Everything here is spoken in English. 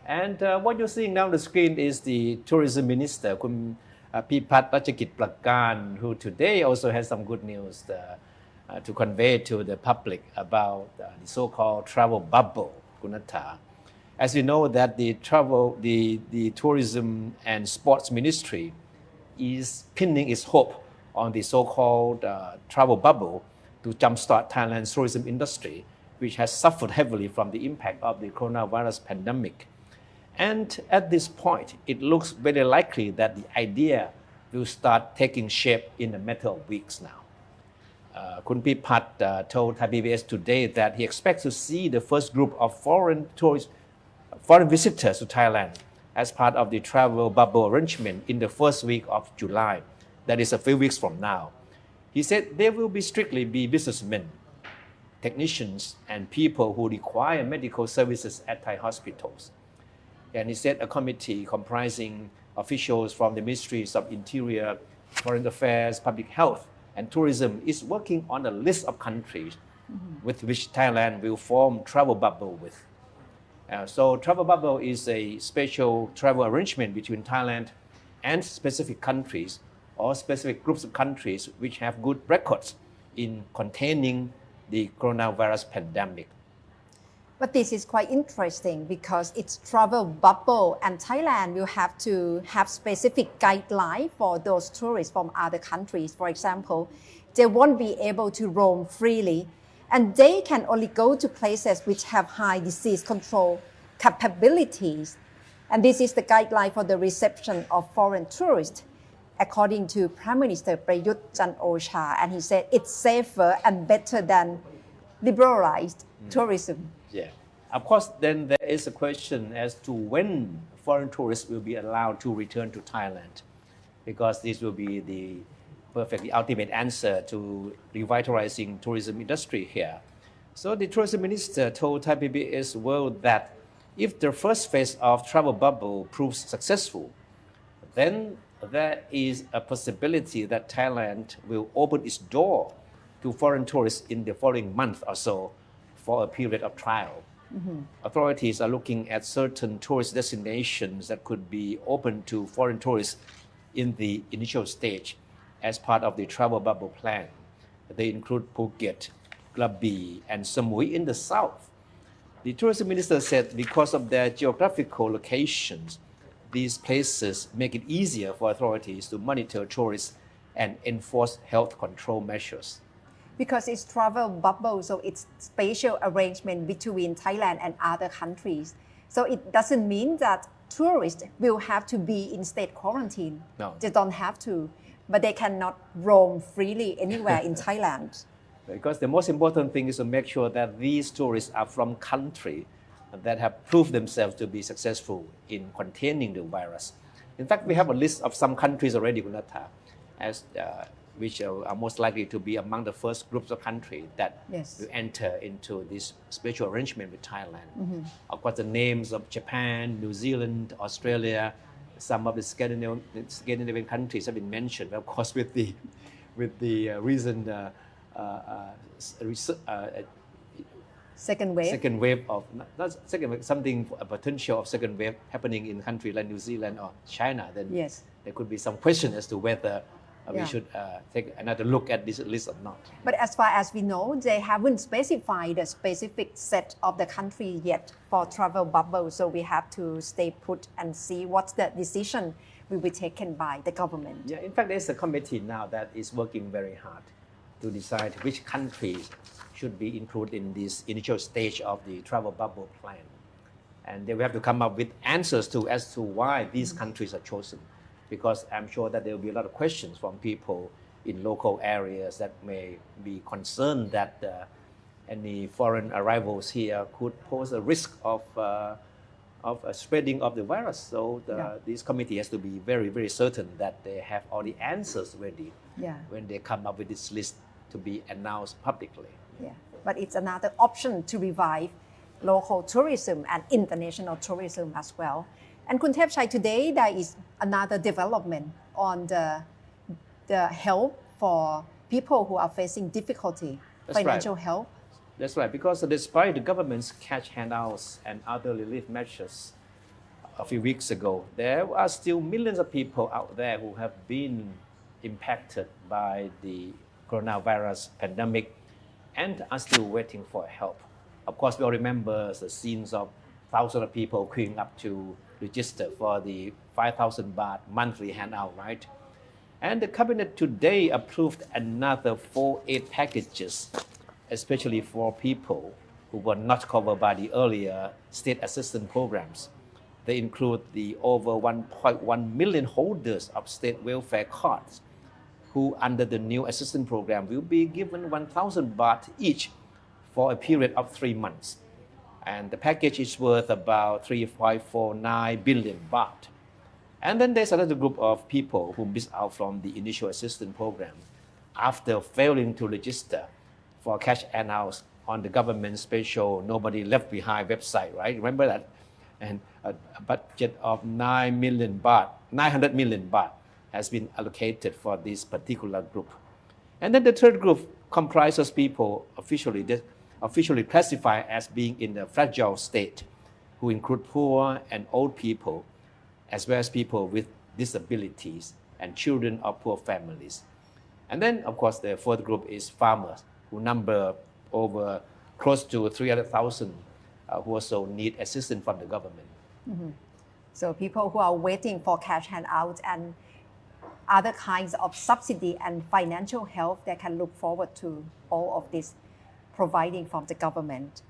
And what you're seeing now on the screen is the tourism minister, Kun Pipat Rachakit Prakan, who today also has some good news to convey to the public about the so-called travel bubble, Kunatha. As you know that the tourism and sports ministry is pinning its hope on the so-called travel bubble to jumpstart Thailand's tourism industry, which has suffered heavily from the impact of the coronavirus pandemic. And at this point, it looks very likely that the idea will start taking shape in a matter of weeks now. Kun Pipat told ThaiPBS today that he expects to see the first group of foreign visitors to Thailand as part of the travel bubble arrangement in the first week of July. That is a few weeks from now. He said there will strictly be businessmen, technicians, and people who require medical services at Thai hospitals. And he said a committee comprising officials from the Ministries of Interior, Foreign Affairs, Public Health, and Tourism is working on a list of countries with which Thailand will form travel bubble with. So travel bubble is a special travel arrangement between Thailand and specific countries or specific groups of countries which have good records in containing the coronavirus pandemic. But this is quite interesting because it's travel bubble and Thailand will have to have specific guidelines for those tourists from other countries. For example, they won't be able to roam freely and they can only go to places which have high disease control capabilities. And this is the guideline for the reception of foreign tourists, according to Prime Minister Prayut Chan-o-cha. And he said it's safer and better than liberalized tourism. Yeah. Of course, then there is a question as to when foreign tourists will be allowed to return to Thailand, because this will be the ultimate answer to revitalizing tourism industry here. So the tourism minister told ThaiPBS World that if the first phase of travel bubble proves successful, then there is a possibility that Thailand will open its door to foreign tourists in the following month or so for a period of trial. Authorities are looking at certain tourist destinations that could be open to foreign tourists in the initial stage as part of the travel bubble plan. They include Phuket, Krabi, and Samui in the south. The tourism minister said because of their geographical locations, these places make it easier for authorities to monitor tourists and enforce health control measures. Because it's travel bubble, so it's spatial arrangement between Thailand and other countries. So it doesn't mean that tourists will have to be in state quarantine. No. They don't have to, but they cannot roam freely anywhere in Thailand. Because the most important thing is to make sure that these tourists are from countries that have proved themselves to be successful in containing the virus. In fact, we have a list of some countries already, Kunatha, which are most likely to be among the first groups of countries that will enter into this special arrangement with Thailand. Of course, the names of Japan, New Zealand, Australia, some of the Scandinavian countries have been mentioned. Of course, with the recent second wave of something a potential of second wave happening in countries like New Zealand or China, then there could be some question as to whether we should take another look at this list or not. But as far as we know, they haven't specified the specific set of the country yet for travel bubble. So we have to stay put and see what's the decision will be taken by the government. Yeah, in fact, there's a committee now that is working very hard to decide which countries should be included in this initial stage of the travel bubble plan. And they will have to come up with answers as to why these countries are chosen. Because I'm sure that there will be a lot of questions from people in local areas that may be concerned that any foreign arrivals here could pose a risk of spreading of the virus. So this committee has to be very, very certain that they have all the answers ready when they come up with this list to be announced publicly. Yeah, but it's another option to revive local tourism and international tourism as well. And Kun Thepchai, today there is another development on the help for people who are facing difficulty, financial help. That's right, because despite the government's cash handouts and other relief measures, a few weeks ago, there are still millions of people out there who have been impacted by the coronavirus pandemic and are still waiting for help. Of course, we all remember the scenes of thousands of people queuing up to register for the 5,000 baht monthly handout, right? And the cabinet today approved another 4 aid packages, especially for people who were not covered by the earlier state assistance programs. They include the over 1.1 million holders of state welfare cards who under the new assistance program will be given 1,000 baht each for a period of 3 months. And the package is worth about 3.49 billion baht. And then there's another group of people who missed out from the initial assistance program after failing to register for cash handouts on the government special Nobody Left Behind website, right? Remember that? And a budget of 900 million baht has been allocated for this particular group. And then the third group comprises people officially classified as being in a fragile state, who include poor and old people, as well as people with disabilities and children of poor families. And then, of course, the fourth group is farmers, who number over close to 300,000 who also need assistance from the government. So people who are waiting for cash handouts and other kinds of subsidy and financial help, they can look forward to all of this providing from the government.